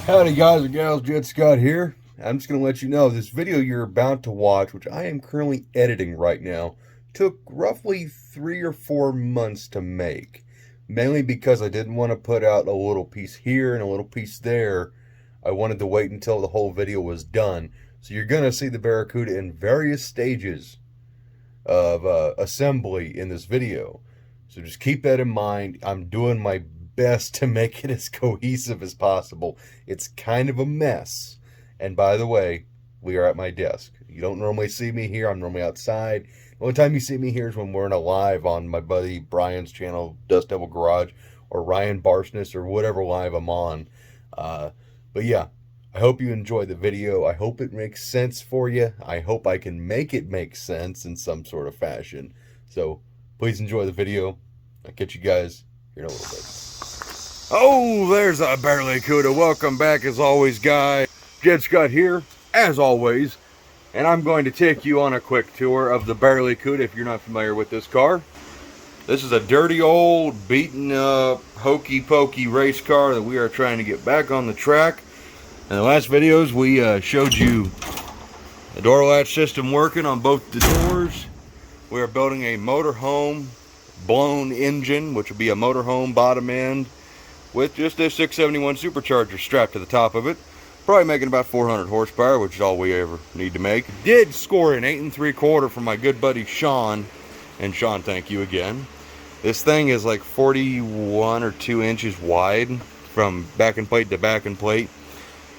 Howdy guys and gals, Jet Scott here. I'm just going to let you know this video you're about to watch, which I am currently editing right now, took roughly 3 or 4 months to make. Mainly because I didn't want to put out a little piece here and a little piece there. I wanted to wait until the whole video was done. So you're going to see the Barracuda in various stages of assembly in this video. So just keep that in mind. I'm doing my best to make it as cohesive as possible. It's kind of a mess. And by the way, we are at my desk. You don't normally see me here. I'm normally outside. The only time you see me here is when we're in a live on my buddy Brian's channel, Dust Devil Garage, or Ryan Barsness, or whatever live I'm on. But yeah, I hope you enjoy the video. I hope it makes sense for you. I hope I can make it make sense in some sort of fashion. So please enjoy the video. I'll catch you guys here in a little bit. Oh, there's a BarelyCuda. Welcome back as always, guys. Jet Scott here, as always. And I'm going to take you on a quick tour of the BarelyCuda if you're not familiar with this car. This is a dirty old, beaten up, hokey pokey race car that we are trying to get back on the track. In the last videos, we showed you the door latch system working on both the doors. We are building a motorhome blown engine, which will be a motorhome bottom end, with just a 671 supercharger strapped to the top of it. Probably making about 400 horsepower, which is all we ever need to make. Did score an 8 3/4 from my good buddy Sean. And Sean, thank you again. This thing is like 41 or 2 inches wide from back and plate to back and plate.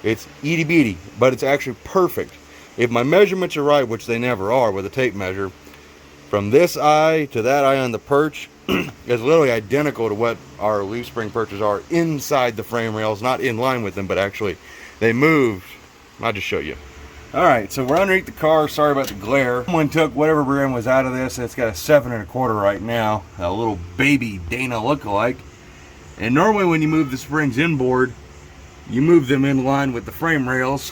It's itty bitty, but it's actually perfect. If my measurements are right, which they never are with a tape measure, from this eye to that eye on the perch is literally identical to what our leaf spring perches are inside the frame rails, not in line with them, but actually they moved. I'll just show you. Alright, so we're underneath the car. Sorry about the glare. Someone took whatever rear end was out of this. It's got a 7 1/4 right now, a little baby Dana lookalike. And normally when you move the springs inboard, you move them in line with the frame rails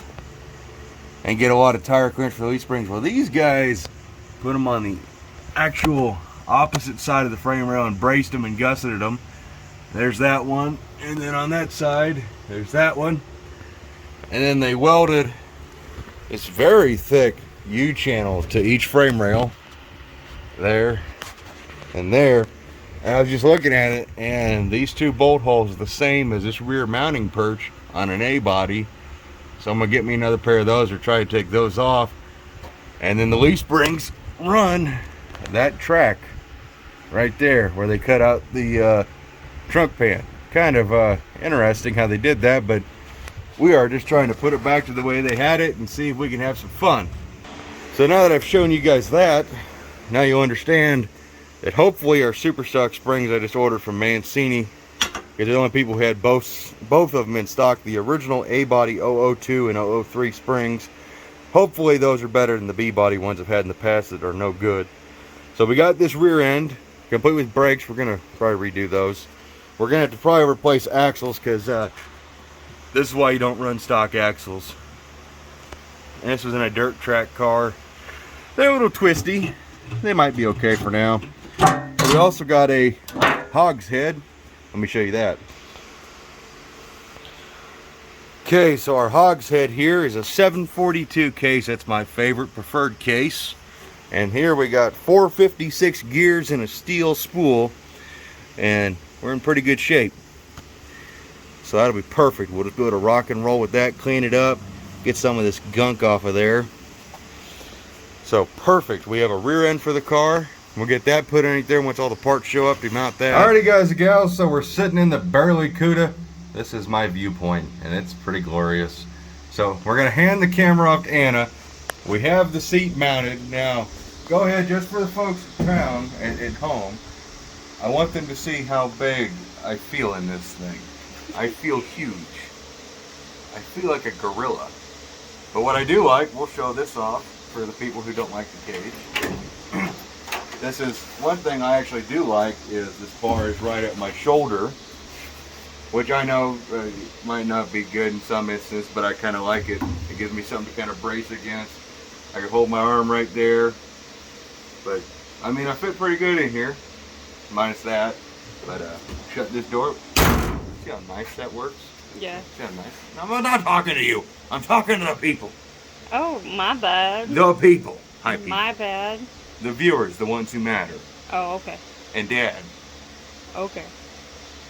and get a lot of tire clearance for leaf springs. Well, these guys put them on the actual opposite side of the frame rail and braced them and gusseted them. There's that one, and then on that side there's that one, and then they welded this very thick U-channel to each frame rail, there and there. And I was just looking at it, and these 2 bolt holes are the same as this rear mounting perch on an A body, so I'm gonna get me another pair of those or try to take those off. And then the leaf springs run that track right there where they cut out the trunk pan. Kind of interesting how they did that, but we are just trying to put it back to the way they had it and see if we can have some fun. So now that I've shown you guys that, now you'll understand that hopefully our super stock springs I just ordered from Mancini, because they're the only people who had both of them in stock, the original A body 002 and 003 springs. Hopefully those are better than the B body ones I've had in the past that are no good. So we got this rear end complete with brakes. We're gonna probably redo those. We're gonna have to probably replace axles, because this is why you don't run stock axles. And this was in a dirt track car. They're a little twisty. They might be okay for now. But we also got a hogshead. Let me show you that. Okay, so our hogshead here is a 742 case. That's my favorite preferred case. And here we got 456 gears and a steel spool, and we're in pretty good shape. So that'll be perfect. We'll just be able to rock and roll with that, clean it up, get some of this gunk off of there. So perfect. We have a rear end for the car. We'll get that put underneath there once all the parts show up to mount that. Alrighty guys and gals, so we're sitting in the BarelyCuda. This is my viewpoint, and it's pretty glorious. So we're gonna hand the camera off to Anna. We have the seat mounted. Now, go ahead, just for the folks at town and at home, I want them to see how big I feel in this thing. I feel huge. I feel like a gorilla. But what I do like, we'll show this off for the people who don't like the cage. This is one thing I actually do like, is this bar is right at my shoulder, which I know might not be good in some instances, but I kind of like it. It gives me something to kind of brace against. I can hold my arm right there, but I mean, I fit pretty good in here, minus that. But shut this door. See how nice that works? Yeah. It's kind of nice. I'm not talking to you. I'm talking to the people. Oh, my bad. The people. Hi, people. My bad. The viewers, the ones who matter. Oh, okay. And Dad. Okay.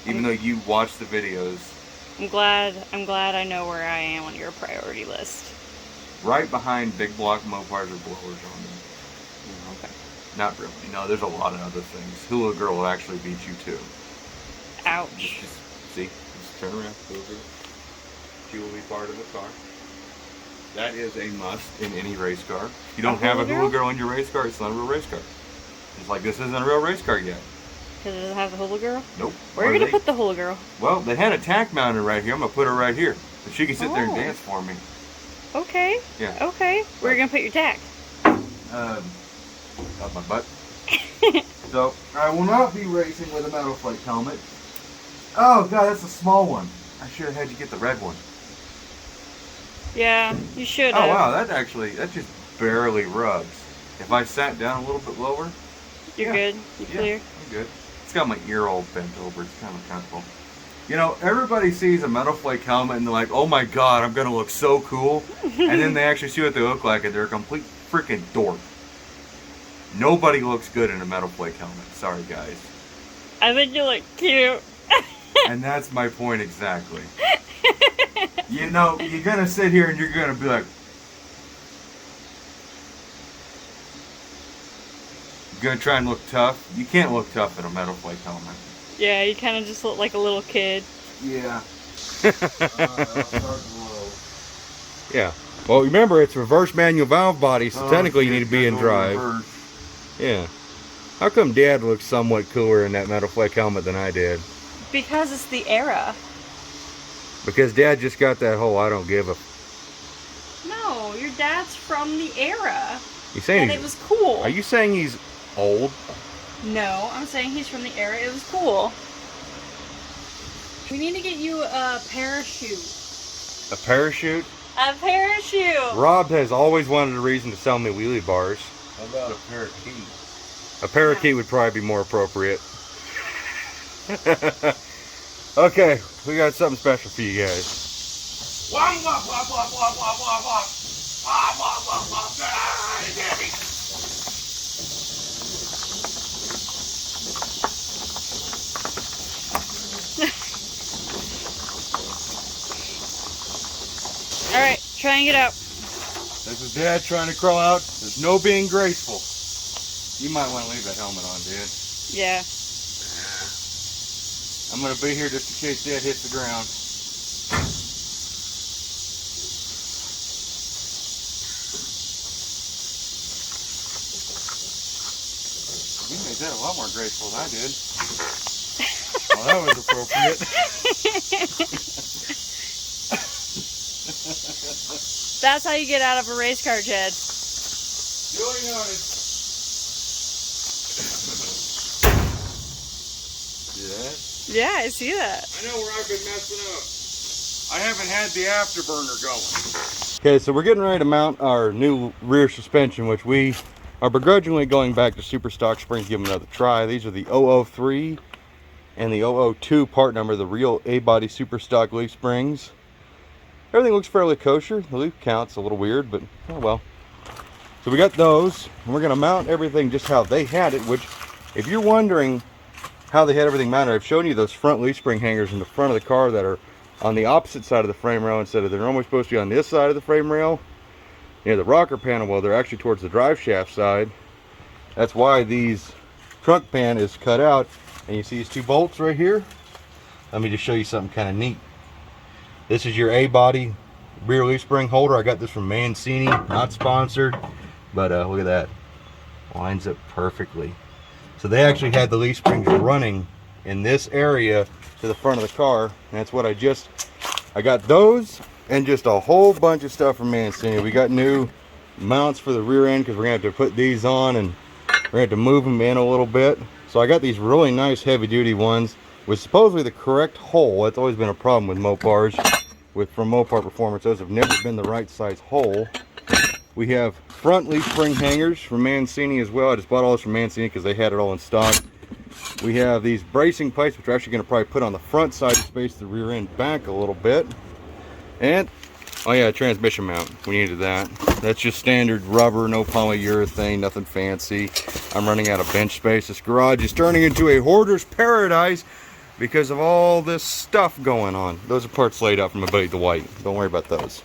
Even though you watch the videos. I'm glad I know where I am on your priority list. Right behind big block Mopars or blowers on them. Okay. Not really. No, there's a lot of other things. Hula Girl will actually beat you too. Ouch. Just see, just turn around, Hula Girl. She will be part of the car. That is a must in any race car. If you don't have a Hula Girl in your race car, it's not a real race car. It's like this isn't a real race car yet. Because it doesn't have the Hula Girl? Nope. Where are you going to put the Hula Girl? Well, they had a tack mounted right here. I'm going to put her right here. So she can sit there and dance for me. Okay. Yeah. Okay. Where are you going to put your tack? Up my butt. So, I will not be racing with a metal flake helmet. Oh, God, that's a small one. I should have had you get the red one. Yeah, you should Oh, have. wow, that just barely rubs. If I sat down a little bit lower. You're good? You clear? I'm good. It's got my ear all bent over. It's kind of uncomfortable. You know, everybody sees a metal flake helmet and they're like, oh my God, I'm going to look so cool. And then they actually see what they look like and they're a complete freaking dork. Nobody looks good in a metal flake helmet. Sorry, guys. I think you look cute. And that's my point exactly. You know, you're going to sit here and you're going to be like, you're going to try and look tough. You can't look tough in a metal flake helmet. Yeah, you kind of just look like a little kid. Yeah. Yeah. Well, remember, it's reverse manual valve body, so technically you need to be in drive. Yeah. How come Dad looks somewhat cooler in that metal flake helmet than I did? Because it's the era. Because Dad just got that whole I don't give a... No, your dad's from the era. You saying and it was cool. Are you saying he's old? No, I'm saying he's from the era. It was cool. We need to get you a parachute. A parachute? A parachute! Rob has always wanted a reason to sell me wheelie bars. How about a parakeet? A parakeet would probably be more appropriate. Okay, we got something special for you guys. Alright, try and get out. This is Dad trying to crawl out. There's no being graceful. You might want to leave that helmet on, Dad. Yeah. I'm going to be here just in case Dad hits the ground. You made that a lot more graceful than I did. Well, that was appropriate. That's how you get out of a race car, Jed. Duly noted. See that? Yeah, I see that. I know where I've been messing up. I haven't had the afterburner going. Okay, so we're getting ready to mount our new rear suspension, which we are begrudgingly going back to Super Stock Springs to give them another try. These are the 003 and the 002 part number, the real A-body Super Stock leaf springs. Everything looks fairly kosher. The leaf count's a little weird, but oh well. So we got those, and we're gonna mount everything just how they had it, which if you're wondering how they had everything mounted, I've shown you those front leaf spring hangers in the front of the car that are on the opposite side of the frame rail instead of they're normally supposed to be on this side of the frame rail near the rocker panel. Well, they're actually towards the drive shaft side. That's why these trunk pan is cut out, and you see these two bolts right here. Let me just show you something kind of neat. This is your A-body rear leaf spring holder. I got this from Mancini, not sponsored, but look at that. Lines up perfectly. So they actually had the leaf springs running in this area to the front of the car, and that's what I got those and just a whole bunch of stuff from Mancini. We got new mounts for the rear end because we're gonna have to put these on and we're gonna have to move them in a little bit. So I got these really nice heavy duty ones with supposedly the correct hole. That's always been a problem with Mopars. From Mopar Performance, those have never been the right size hole. We have front leaf spring hangers from Mancini as well. I just bought all this from Mancini because they had it all in stock. We have these bracing plates, which we're actually going to probably put on the front side to space the rear end back a little bit. And, oh yeah, transmission mount. We needed that. That's just standard rubber, no polyurethane, nothing fancy. I'm running out of bench space. This garage is turning into a hoarder's paradise because of all this stuff going on. Those are parts laid out from my buddy Dwight. Don't worry about those.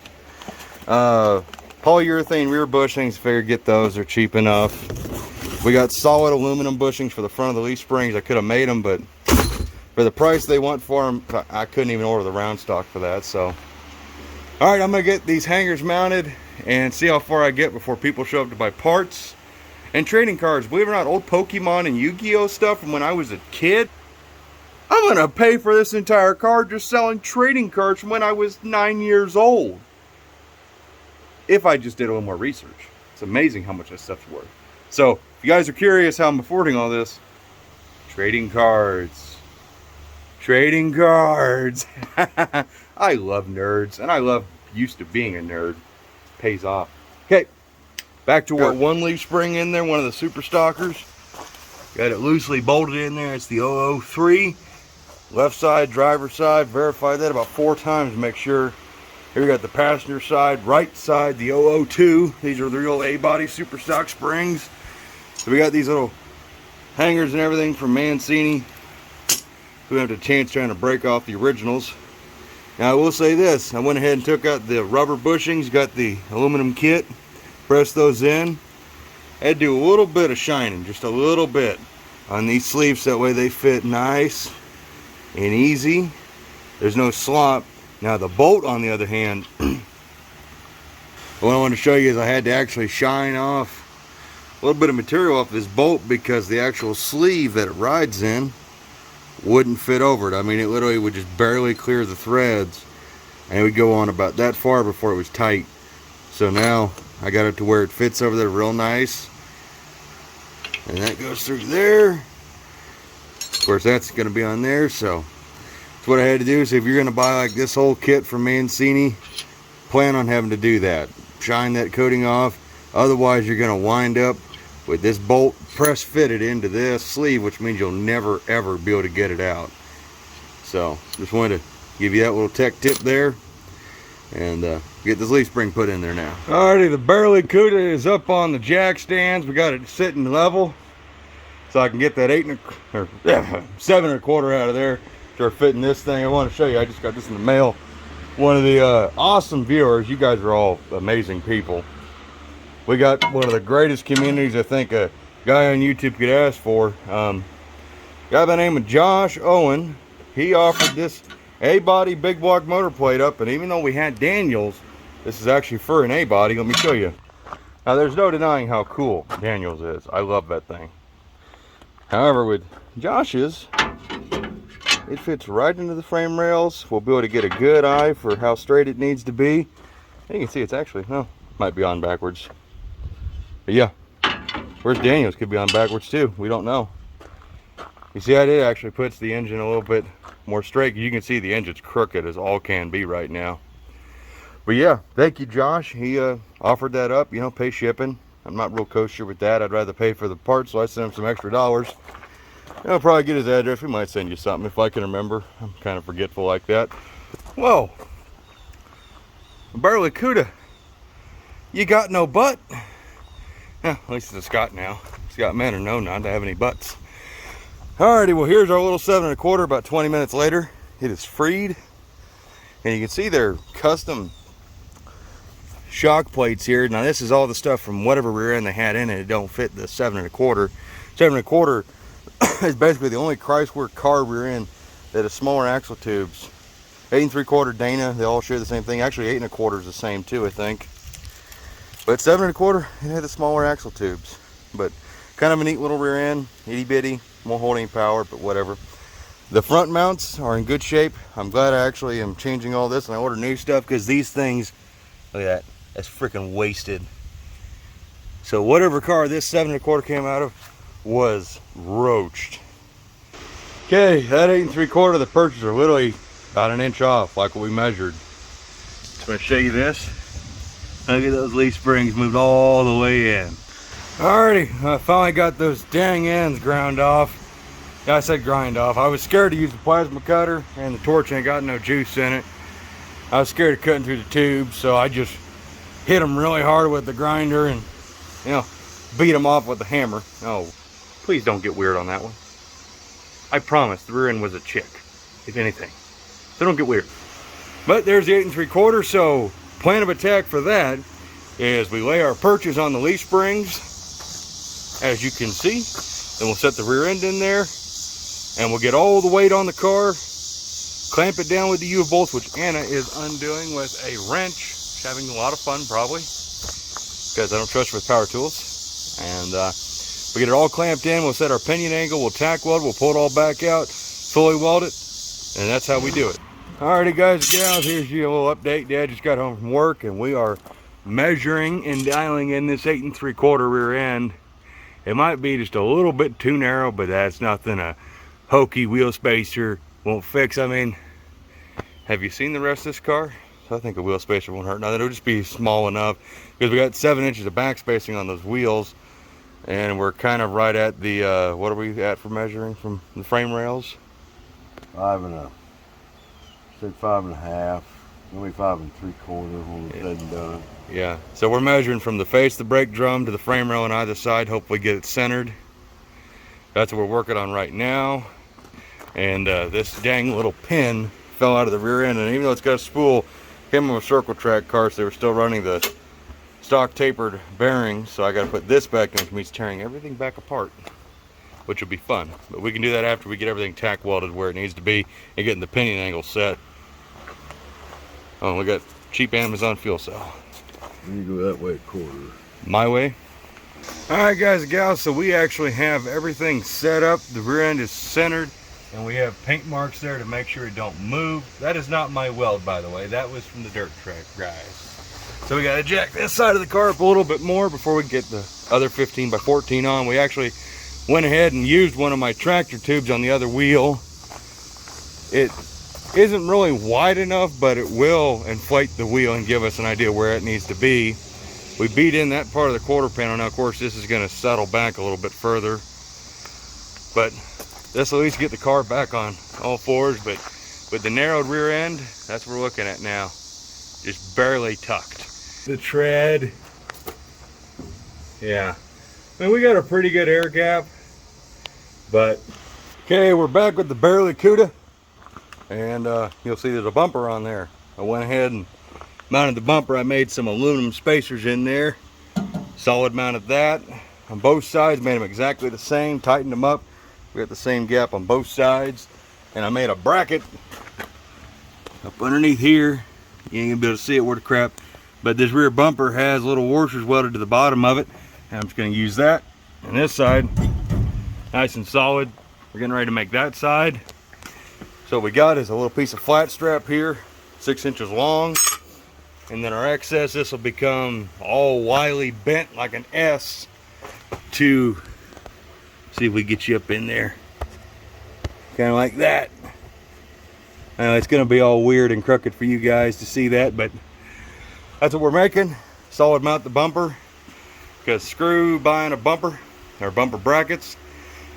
Polyurethane rear bushings, figured get those. They're cheap enough. We got solid aluminum bushings for the front of the leaf springs. I could have made them, but for the price they want for them, I couldn't even order the round stock for that. So, all right, I'm gonna get these hangers mounted and see how far I get before people show up to buy parts and trading cards. Believe it or not, old Pokemon and Yu-Gi-Oh stuff from when I was a kid. I'm gonna pay for this entire car just selling trading cards from when I was 9 years old. If I just did a little more research. It's amazing how much this stuff's worth. So, if you guys are curious how I'm affording all this, trading cards. Trading cards. I love nerds, and I love used to being a nerd. Pays off. Okay, back to work. Got one leaf spring in there, one of the super stockers. Got it loosely bolted in there. It's the 003. Left side, driver side. Verify that about 4 times to make sure. Here we got the passenger side, right side, the 002. These are the real A-body super stock springs. So we got these little hangers and everything from Mancini. We have a chance trying to break off the originals. Now I will say this, I went ahead and took out the rubber bushings, got the aluminum kit, pressed those in. I had to do a little bit of shining, just a little bit on these sleeves, that way they fit nice and easy. There's no slop. Now the bolt, on the other hand, what I want to show you is I had to actually shine off a little bit of material off this bolt because the actual sleeve that it rides in wouldn't fit over it. I mean, it literally would just barely clear the threads, and it would go on about that far before it was tight. So now I got it to where it fits over there real nice, and that goes through there. Of course, that's going to be on there. So that's what I had to do. So if you're going to buy like this whole kit from Mancini, plan on having to do that. Shine that coating off. Otherwise, you're going to wind up with this bolt press fitted into this sleeve, which means you'll never ever be able to get it out. So just wanted to give you that little tech tip there, and get this leaf spring put in there now. Alrighty, the BarelyCuda is up on the jack stands. We got it sitting level, so I can get that 7 1/4 out of there. Start fitting this thing. I want to show you. I just got this in the mail. One of the awesome viewers. You guys are all amazing people. We got one of the greatest communities I think a guy on YouTube could ask for. Guy by the name of Josh Owen. He offered this A-body big block motor plate up, and even though we had Daniels, this is actually for an A-body. Let me show you. Now there's no denying how cool Daniels is. I love that thing. However, with Josh's, it fits right into the frame rails. We'll be able to get a good eye for how straight it needs to be. And you can see it's actually, no, might be on backwards. But yeah, where's Daniels? Could be on backwards too. We don't know. You see, it actually puts the engine a little bit more straight. You can see the engine's crooked as all can be right now. But yeah, thank you, Josh. He offered that up. You know, pay shipping. I'm not real kosher with that. I'd rather pay for the parts, so I sent him some extra dollars. I'll probably get his address. We might send you something if I can remember. I'm kind of forgetful like that. Whoa, BarelyCuda, you got no butt? Yeah, at least it's a Scott now. Scott men are known not to have any butts. Alrighty, well here's our little 7 1/4. About 20 minutes later, it is freed, and you can see they're custom shock plates here. Now this is all the stuff from whatever rear end they had in it. It don't fit the 7 1/4. 7 1/4 is basically the only Chrysler car rear end that has smaller axle tubes. 8 3/4 Dana, they all share the same thing. Actually 8 1/4 is the same too, I think. But 7 1/4, it had the smaller axle tubes. But kind of a neat little rear end, itty bitty, won't hold any power, but whatever. The front mounts are in good shape. I'm glad I actually am changing all this and I ordered new stuff, because these things, look at that, that's freaking wasted. So whatever car this 7 1/4 came out of was roached. Okay, that 8 3/4, the perches are literally about 1 inch off, like what we measured. Just going to show you this. Look at those leaf springs moved all the way in. Alrighty, I finally got those dang ends ground off. Yeah, I said grind off. I was scared to use the plasma cutter, and the torch ain't got no juice in it. I was scared of cutting through the tube, so I just hit them really hard with the grinder and, you know, beat them off with the hammer. Oh, please don't get weird on that one. I promise the rear end was a chick, if anything. So don't get weird. But there's the 8 3/4. So plan of attack for that is we lay our perches on the leaf springs, as you can see. Then we'll set the rear end in there, and we'll get all the weight on the car, clamp it down with the U-bolts, which Anna is undoing with a wrench. She's having a lot of fun, probably, because I don't trust her with power tools. And we get it all clamped in. We'll set our pinion angle. We'll tack weld. We'll pull it all back out, fully weld it, and that's how we do it. Alrighty, guys and gals, here's your little update. Dad just got home from work, and we are measuring and dialing in this 8 3/4 rear end. It might be just a little bit too narrow, but that's nothing a hokey wheel spacer won't fix. I mean, have you seen the rest of this car? So I think a wheel spacer won't hurt nothing. It'll just be small enough, because we got 7 inches of back spacing on those wheels, and we're kind of right at the what are we at for measuring from the frame rails? 5.5. Said 5.5. Maybe 5 3/4 when it's said and done. Yeah, so we're measuring from the face of the brake drum to the frame rail on either side. Hopefully get it centered. That's what we're working on right now. And this dang little pin fell out of the rear end, and even though it's got a spool, came from a circle track car, so they were still running the stock tapered bearings. So I got to put this back in, which means tearing everything back apart, which will be fun. But we can do that after we get everything tack welded where it needs to be and getting the pinion angle set. Oh, we got cheap Amazon fuel cell. You go that way 1/4. My way. All right, guys and gals, so we actually have everything set up. The rear end is centered, and we have paint marks there to make sure it don't move. That is not my weld, by the way. That was from the dirt track guys. So we got to jack this side of the car up a little bit more before we get the other 15 by 14 on. We actually went ahead and used one of my tractor tubes on the other wheel. It isn't really wide enough, but it will inflate the wheel and give us an idea where it needs to be. We beat in that part of the quarter panel. Now, of course, this is going to settle back a little bit further, but this will at least get the car back on all fours. But with the narrowed rear end, that's what we're looking at now, just barely tucked. The tread, yeah, I mean, we got a pretty good air gap, but okay, we're back with the BarelyCuda. And you'll see there's a bumper on there. I went ahead and mounted the bumper. I made some aluminum spacers in there. Solid mounted that on both sides. Made them exactly the same. Tightened them up. We got the same gap on both sides. And I made a bracket up underneath here. You ain't gonna be able to see it worth a crap. But this rear bumper has little washers welded to the bottom of it. And I'm just gonna use that. And this side, nice and solid. We're getting ready to make that side. So what we got is a little piece of flat strap here, 6 inches long, and then our excess, this will become all wily bent like an S to see if we get you up in there, kind of like that. Now it's going to be all weird and crooked for you guys to see that, but that's what we're making. Solid mount the bumper, because screw buying a bumper or bumper brackets.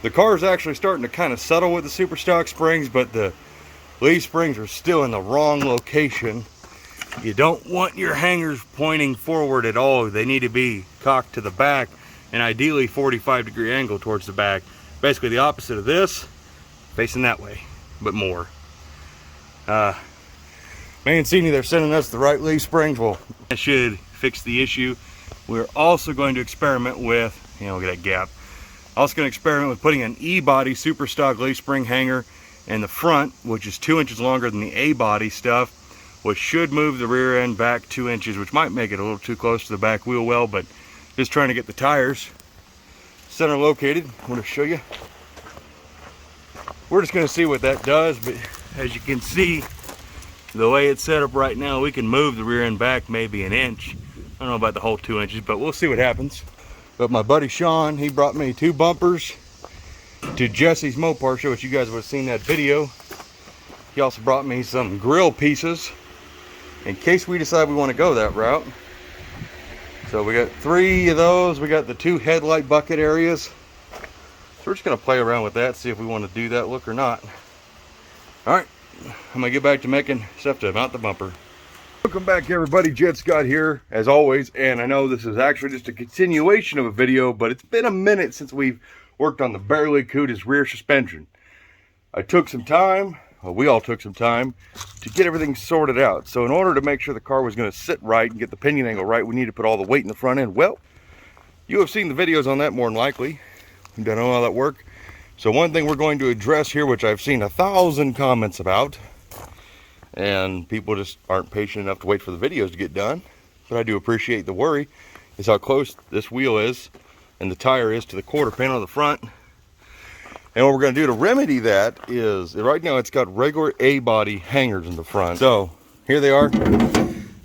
The car is actually starting to kind of settle with the super stock springs, but the leaf springs are still in the wrong location. You don't want your hangers pointing forward at all. They need to be cocked to the back, and ideally 45-degree angle towards the back. Basically the opposite of this, facing that way, but more. Mancini, they're sending us the right leaf springs. Well, that should fix the issue. We're also going to experiment with, look at that gap. Also going to experiment with putting an E-body super stock leaf spring hanger in the front, which is 2 inches longer than the A-body stuff, which should move the rear end back 2 inches, which might make it a little too close to the back wheel well, but just trying to get the tires center located. I'm going to show you. We're just going to see what that does, but as you can see, the way it's set up right now, we can move the rear end back maybe an inch. I don't know about the whole 2 inches, but we'll see what happens. But my buddy Sean, he brought me 2 bumpers to Jesse's Mopar show, which you guys would have seen that video. He also brought me some grill pieces in case we decide we want to go that route. So we got 3 of those. We got the 2 headlight bucket areas. we're just going to play around with that, see if we want to do that look or not. Alright, I'm going to get back to making stuff to mount the bumper. Welcome back everybody, Jet Scott here, as always, and I know this is actually just a continuation of a video, but it's been a minute since we've worked on the BarelyCuda's rear suspension. I took some time, well, we all took some time, to get everything sorted out. So in order to make sure the car was going to sit right and get the pinion angle right, we need to put all the weight in the front end. Well, you have seen the videos on that more than likely. You don't know how that works. So one thing we're going to address here, which I've seen 1,000 comments about, and people just aren't patient enough to wait for the videos to get done, but I do appreciate the worry, is how close this wheel is and the tire is to the quarter panel of the front. And what we're going to do to remedy that is, right now it's got regular A-body hangers in the front. So here they are.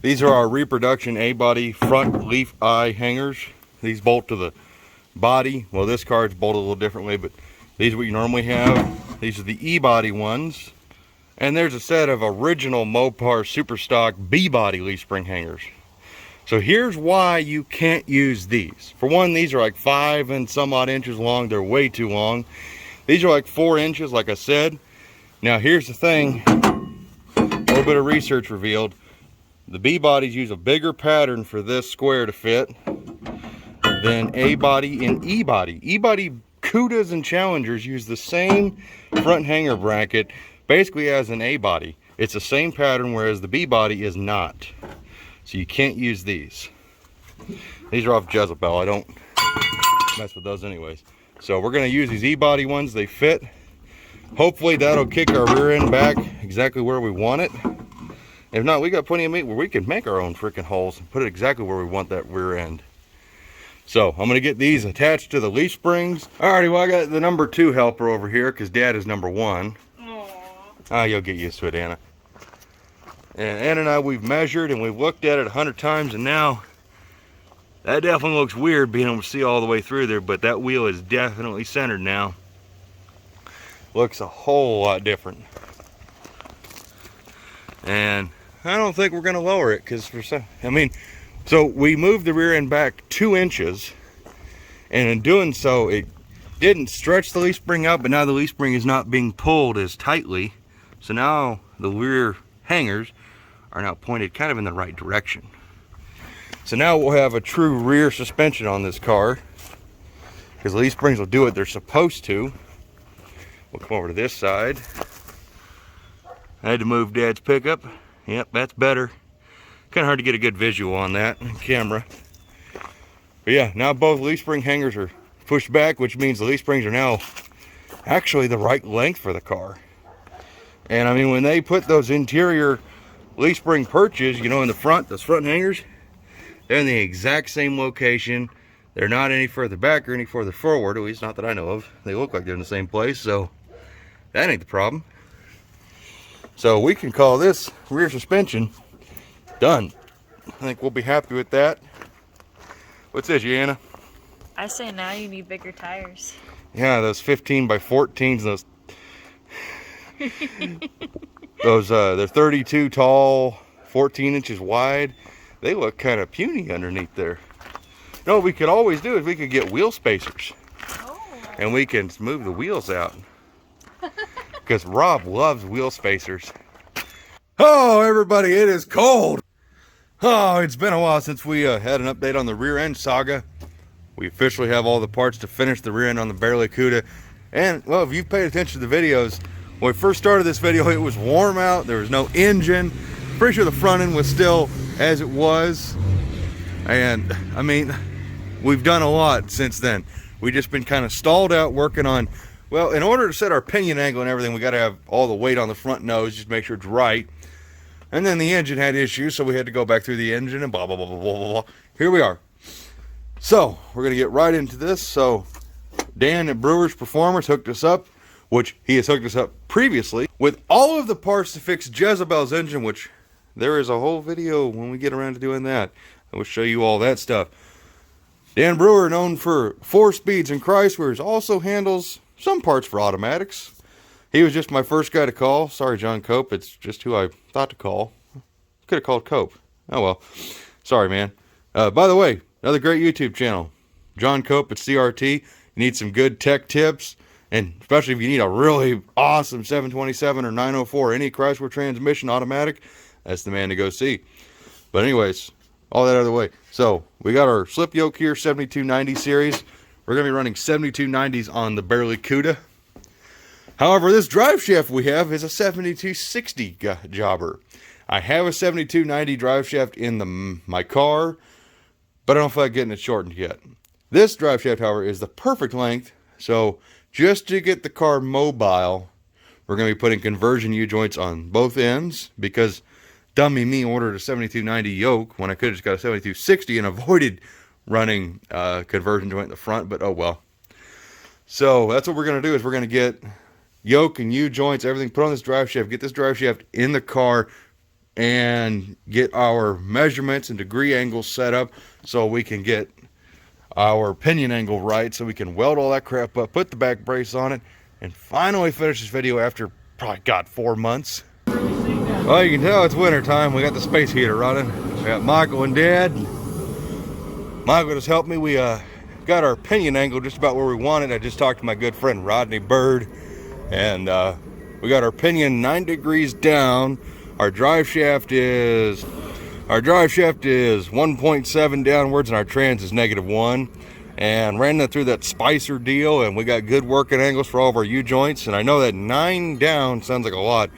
These are our reproduction A-body front leaf eye hangers. These bolt to the body. Well, this car is bolted a little differently, but these are what you normally have. These are the E-body ones. And there's a set of original Mopar Superstock B-body leaf spring hangers. So here's why you can't use these. For one, these are like 5 and some odd inches long. They're way too long. These are like 4 inches, like I said. Now here's the thing. A little bit of research revealed. The B-bodies use a bigger pattern for this square to fit than A-body and E-body. E-body Cudas and Challengers use the same front hanger bracket basically as an A-body. It's the same pattern, whereas the B-body is not. So you can't use these. These are off Jezebel. I don't mess with those anyways. So we're going to use these E-body ones. They fit. Hopefully that'll kick our rear end back exactly where we want it. If not, we got plenty of meat where we can make our own freaking holes and put it exactly where we want that rear end. So I'm going to get these attached to the leaf springs. Alrighty, well I got the number 2 helper over here because Dad is number 1. Ah, you'll get used to it, Anna. And Anna and I, we've measured and we've looked at it 100 times, and now that definitely looks weird being able to see all the way through there, but that wheel is definitely centered now. Looks a whole lot different. And I don't think we're going to lower it because for some, I mean, so we moved the rear end back 2 inches, and in doing so, it didn't stretch the leaf spring out, but now the leaf spring is not being pulled as tightly. So now the rear hangers are now pointed kind of in the right direction. So now we'll have a true rear suspension on this car because the leaf springs will do what they're supposed to. We'll come over to this side. I had to move Dad's pickup. Yep, that's better. Kind of hard to get a good visual on that on camera. But yeah, now both leaf spring hangers are pushed back, which means the leaf springs are now actually the right length for the car. And I mean, when they put those interior leaf spring perches, you know, in the front, those front hangers, they're in the exact same location. They're not any further back or any further forward, at least not that I know of. They look like they're in the same place, so that ain't the problem. So we can call this rear suspension done. I think we'll be happy with that. What's this, Anna? I say now you need bigger tires. Yeah, those 15 by 14s, those they're 32 tall, 14 inches wide. They look kind of puny underneath there. No, what we could always do is we could get wheel spacers. Oh. And we can move the wheels out. Because Rob loves wheel spacers. Oh, everybody, it is cold. Oh, it's been a while since we had an update on the rear end saga. We officially have all the parts to finish the rear end on the BarelyCuda. And, well, if you've paid attention to the videos, when we first started this video, it was warm out. There was no engine. Pretty sure the front end was still as it was. And, I mean, we've done a lot since then. We've just been kind of stalled out working on, well, in order to set our pinion angle and everything, we got to have all the weight on the front nose, just make sure it's right. And then the engine had issues, so we had to go back through the engine and blah, blah, blah, blah, blah, blah. Here we are. So, we're going to get right into this. So, Dan at Brewers Performers hooked us up, which he has hooked us up previously, with all of the parts to fix Jezebel's engine, which there is a whole video when we get around to doing that. I will show you all that stuff. Dan Brewer, known for 4-speeds and Chryslers, also handles some parts for automatics. He was just my first guy to call. Sorry, John Cope. It's just who I thought to call. Could have called Cope. Oh, well. Sorry, man. By the way, another great YouTube channel. John Cope at CRT. You you need some good tech tips, and especially if you need a really awesome 727 or 904 any Chrysler transmission automatic, that's the man to go see. But anyways, all that out of the way. So we got our slip yoke here, 7290 series. We're going to be running 7290s on the BarelyCuda. However, this drive shaft we have is a 7260 jobber. I have a 7290 drive shaft in my car, but I don't feel like getting it shortened yet. This drive shaft, however, is the perfect length. So just to get the car mobile, we're going to be putting conversion U-joints on both ends, because dummy me ordered a 7290 yoke when I could have just got a 7260 and avoided running conversion joint in the front, but oh well. So that's what we're going to do, is we're going to get yoke and U-joints, everything put on this drive shaft, get this drive shaft in the car, and get our measurements and degree angles set up so we can get our pinion angle right, so we can weld all that crap up, put the back brace on it, and finally finish this video after probably, God, 4 months. Well, you can tell it's winter time. We got the space heater running. We got Michael and Dad. Michael just helped me. We got our pinion angle just about where we want it. I just talked to my good friend Rodney Bird, and we got our pinion 9 degrees down. Our drive shaft is 1.7 downwards, and our trans is -1. And ran that through that Spicer deal, and we got good working angles for all of our U-joints. And I know that 9 down sounds like a lot,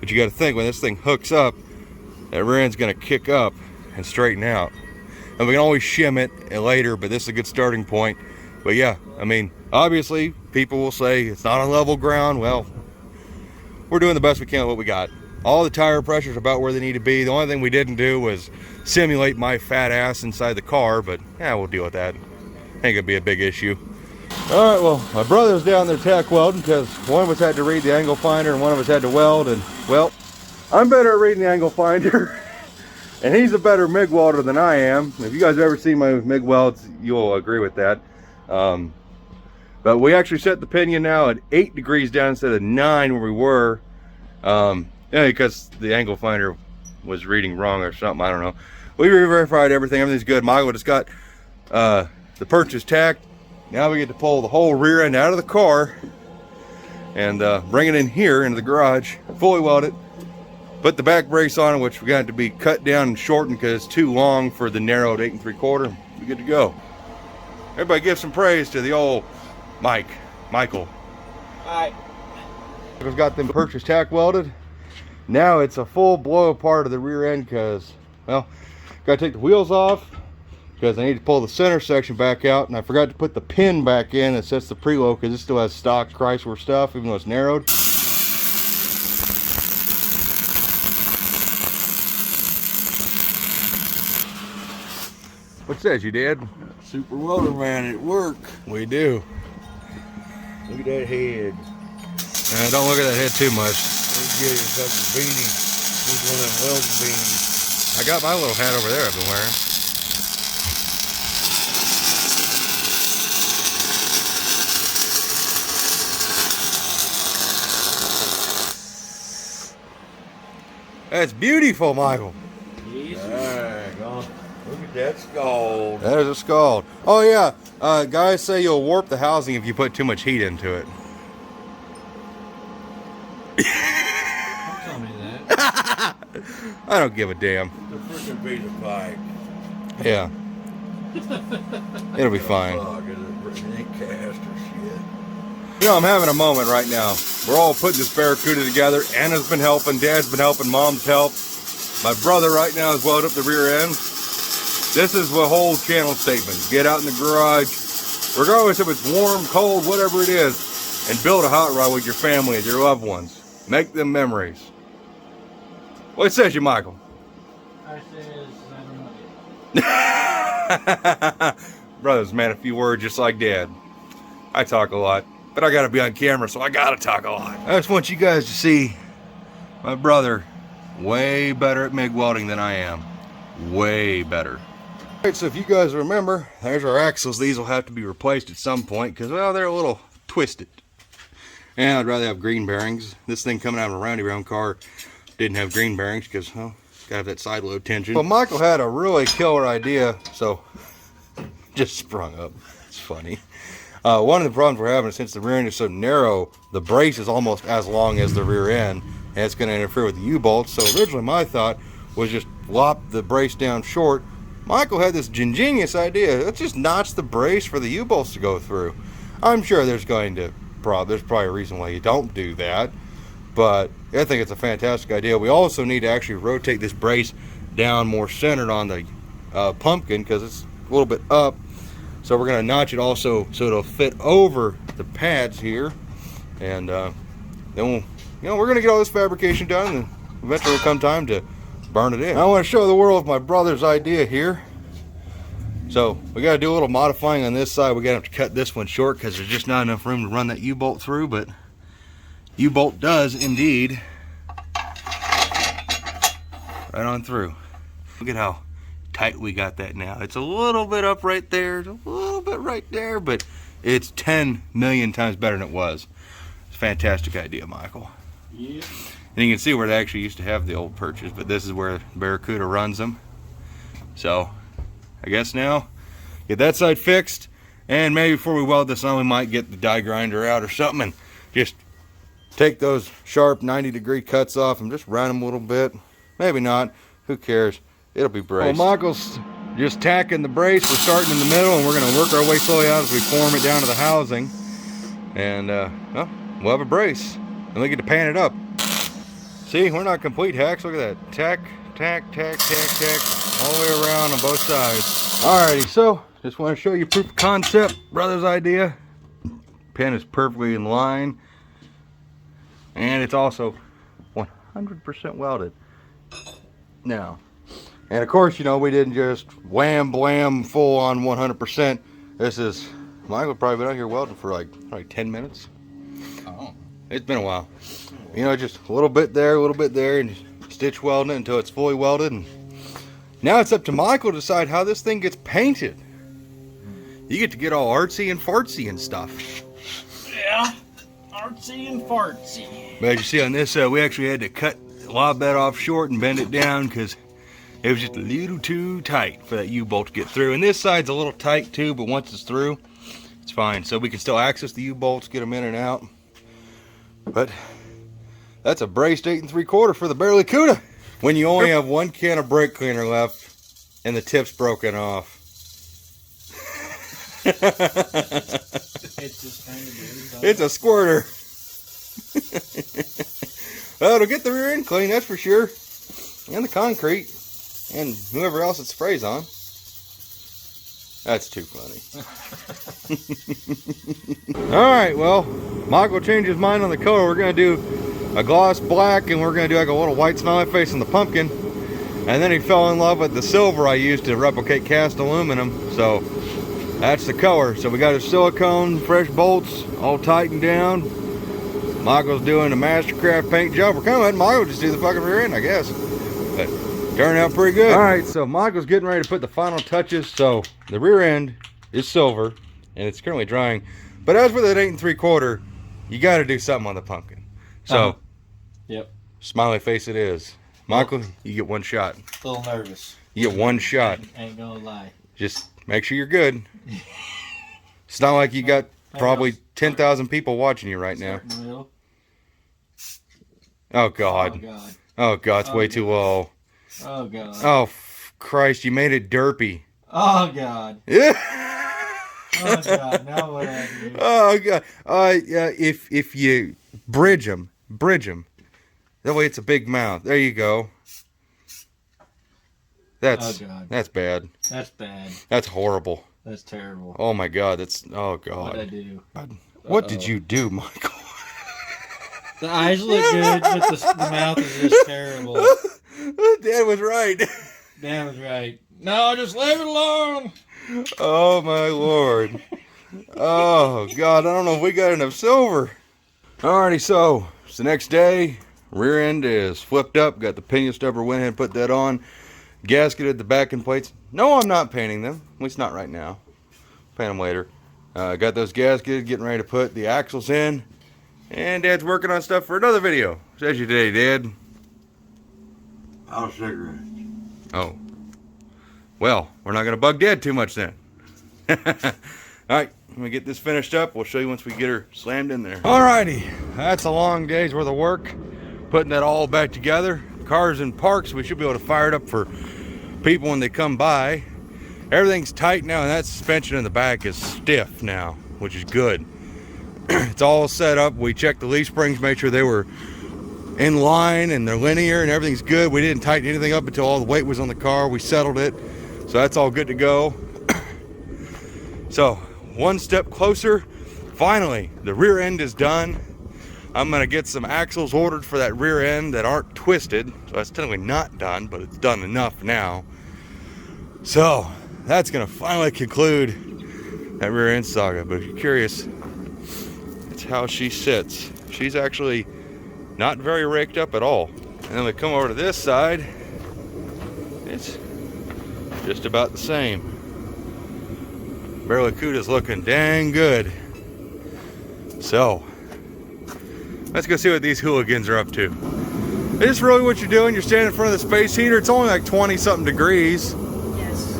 but you got to think, when this thing hooks up, that rear end's going to kick up and straighten out. And we can always shim it later, but this is a good starting point. But yeah, I mean, obviously, people will say it's not on level ground. Well, we're doing the best we can with what we got. All the tire pressures are about where they need to be. The only thing we didn't do was simulate my fat ass inside the car, but yeah, we'll deal with that. Ain't gonna be a big issue. All right, well, my brother's down there tack welding, because one of us had to read the angle finder and one of us had to weld, and well, I'm better at reading the angle finder and he's a better MIG welder than I am. If you guys have ever seen my MIG welds, you'll agree with that. But we actually set the pinion now at 8 degrees down instead of 9 where we were. Yeah, because the angle finder was reading wrong or something, I don't know. We re-verified everything, everything's good. Michael just got the perches tacked. Now we get to pull the whole rear end out of the car and bring it in here into the garage, fully weld it, put the back brace on it, which we got to be cut down and shortened because it's too long for the narrowed 8 3/4. We're good to go. Everybody give some praise to the old Michael. Alright. Michael's got them perches tack welded. Now it's a full blow apart of the rear end, because, well, gotta take the wheels off because I need to pull the center section back out, and I forgot to put the pin back in that sets the preload, because it still has stock Chrysler stuff even though it's narrowed. What says you, Dad? Super welder man at work. We do. Look at that head. Don't look at that head too much. Let's get yourself a beanie. This one of them welding beanies. I got my little hat over there I've been wearing. That's beautiful, Michael. Look at that scald. That is a scald. Oh yeah, guys say you'll warp the housing if you put too much heat into it. Don't tell me that. I don't give a damn. The freaking piece of pipe. Yeah. It'll be fine. Fuck, it ain't cast or shit. You know, I'm having a moment right now. We're all putting this Barracuda together. Anna's been helping, Dad's been helping, Mom's helped. My brother right now has welded up the rear end. This is the whole channel statement. Get out in the garage, regardless if it's warm, cold, whatever it is, and build a hot rod with your family and your loved ones. Make them memories. What says you, Michael? I says, I don't know. Brothers, man, a few words just like Dad. I talk a lot, but I gotta be on camera, so I gotta talk a lot. I just want you guys to see my brother way better at MIG welding than I am. Way better. Alright, so if you guys remember, there's our axles. These will have to be replaced at some point because, well, they're a little twisted. And I'd rather have green bearings. This thing coming out of a roundy round car didn't have green bearings because, well, gotta have that side load tension. But Michael had a really killer idea, so just sprung up. It's funny. One of the problems we're having is since the rear end is so narrow, the brace is almost as long as the rear end, and it's going to interfere with the U-bolts. So originally my thought was just lop the brace down short. Michael had this ingenious idea. Let's just notch the brace for the U-bolts to go through. I'm sure there's probably a reason why you don't do that, but I think it's a fantastic idea. We also need to actually rotate this brace down more centered on the pumpkin because it's a little bit up. So we're going to notch it also so it'll fit over the pads here, and then we're going to get all this fabrication done, and eventually it'll come time to burn it in. I want to show the world my brother's idea here. So we got to do a little modifying on this side. We got to have to cut this one short because there's just not enough room to run that U-bolt through, but U-bolt does indeed right on through. Look at how tight we got that now. It's a little bit up right there, a little bit right there, but it's 10 million times better than it was. It's a fantastic idea, Michael. Yeah. And you can see where they actually used to have the old perches, but this is where Barracuda runs them. So I guess now get that side fixed, and maybe before we weld this on, we might get the die grinder out or something and just take those sharp 90-degree cuts off and just round them a little bit. Maybe not, who cares? It'll be braced. Well, Michael's just tacking the brace. We're starting in the middle, and we're going to work our way slowly out as we form it down to the housing. And well, we'll have a brace, and we get to pan it up. See, we're not complete hacks. Look at that. Tack, tack, tack, tack, tack, all the way around on both sides. Alrighty, so just want to show you proof of concept, brother's idea. Pin is perfectly in line, and it's also 100% welded. Now, and of course, you know, we didn't just wham blam full on 100%. This is, Michael probably been out here welding for like 10 minutes. Oh. It's been a while. You know, just a little bit there, and stitch welding it until it's fully welded. And now it's up to Michael to decide how this thing gets painted. You get to get all artsy and fartsy and stuff. Yeah, artsy and fartsy. But as you see on this, we actually had to cut a lot of that off short and bend it down because it was just a little too tight for that U-bolt to get through. And this side's a little tight too, but once it's through, it's fine. So we can still access the U-bolts, get them in and out. But that's a braced 8 3/4 for the BarelyCuda. When you only have one can of brake cleaner left and the tip's broken off. It's just kind of weird. It's a squirter. Well, it'll get the rear end clean, that's for sure. And the concrete. And whoever else it sprays on. That's too funny. Alright, well, Michael changed his mind on the color. We're going to do a gloss black, and we're going to do like a little white smiley face on the pumpkin. And then he fell in love with the silver I used to replicate cast aluminum. So that's the color. So we got his silicone, fresh bolts, all tightened down. Michael's doing a Mastercraft paint job. We're kind of letting Michael just do the fucking rear end, I guess. But turned out pretty good. Alright, so Michael's getting ready to put the final touches. So the rear end is silver, and it's currently drying. But as for that 8 3/4, you got to do something on the pumpkin. So, Yep. Smiley face it is. Michael, you get one shot. A little nervous. You get one shot. Ain't gonna lie. Just make sure you're good. It's not like you got probably 10,000 people watching you right now. Start in the middle. Oh Oh God. God. Oh God, it's way too low. Oh God. Oh Christ, you made it derpy. Oh God. Yeah. Oh God. Now what I do? Oh God. If you bridge them. That way it's a big mouth. There you go. That's Oh, God. that's bad. That's bad. That's horrible. That's terrible. Oh my God. That's What'd I God. do? What did you do, Michael? The eyes look good, but the mouth is just terrible. Dad was right. Dan was right. No, just leave it alone. Oh my Lord. Oh God, I don't know if we got enough silver. Alrighty, so it's the next day. Rear end is flipped up. Got the pinion stubber, went ahead and put that on. Gasketed the backing plates. No, I'm not painting them. At least not right now. Paint them later. Got those gasketed, getting ready to put the axles in. And Dad's working on stuff for another video. Says you today, Dad. I'll cigarette. Oh. Well, we're not going to bug Dad too much then. Alright, When we get this finished up, we'll show you once we get her slammed in there. Alrighty, that's a long day's worth of work. Putting that all back together. Cars in parks, we should be able to fire it up for people when they come by. Everything's tight now, and that suspension in the back is stiff now, which is good. It's all set up. We checked the leaf springs, made sure they were in line and they're linear and everything's good. We didn't tighten anything up until all the weight was on the car. We settled it, so that's all good to go. So one step closer. Finally, the rear end is done. I'm gonna get some axles ordered for that rear end that aren't twisted, so that's technically not done, but it's done enough now. So that's gonna finally conclude that rear end saga. But if you're curious, that's how she sits. She's actually not very raked up at all. And then we come over to this side, it's just about the same. BarelyCuda's looking dang good. So let's go see what these hooligans are up to. Is this really what you're doing? You're standing in front of the space heater. It's only like 20 something degrees. Yes.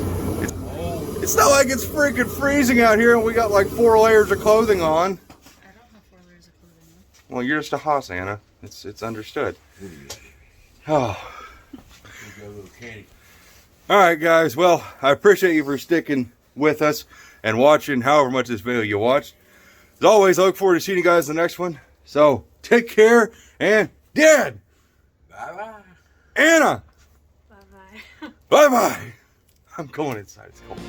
It's not like it's freaking freezing out here and we got like 4 layers of clothing on. I don't have 4 layers of clothing on. Well, you're just a hoss, Anna. It's understood. Oh. All right, guys. Well, I appreciate you for sticking with us and watching however much this video you watched. As always, I look forward to seeing you guys in the next one. So take care, and Dad. Bye-bye. Anna. Bye-bye. Bye-bye. I'm going inside. It's cold.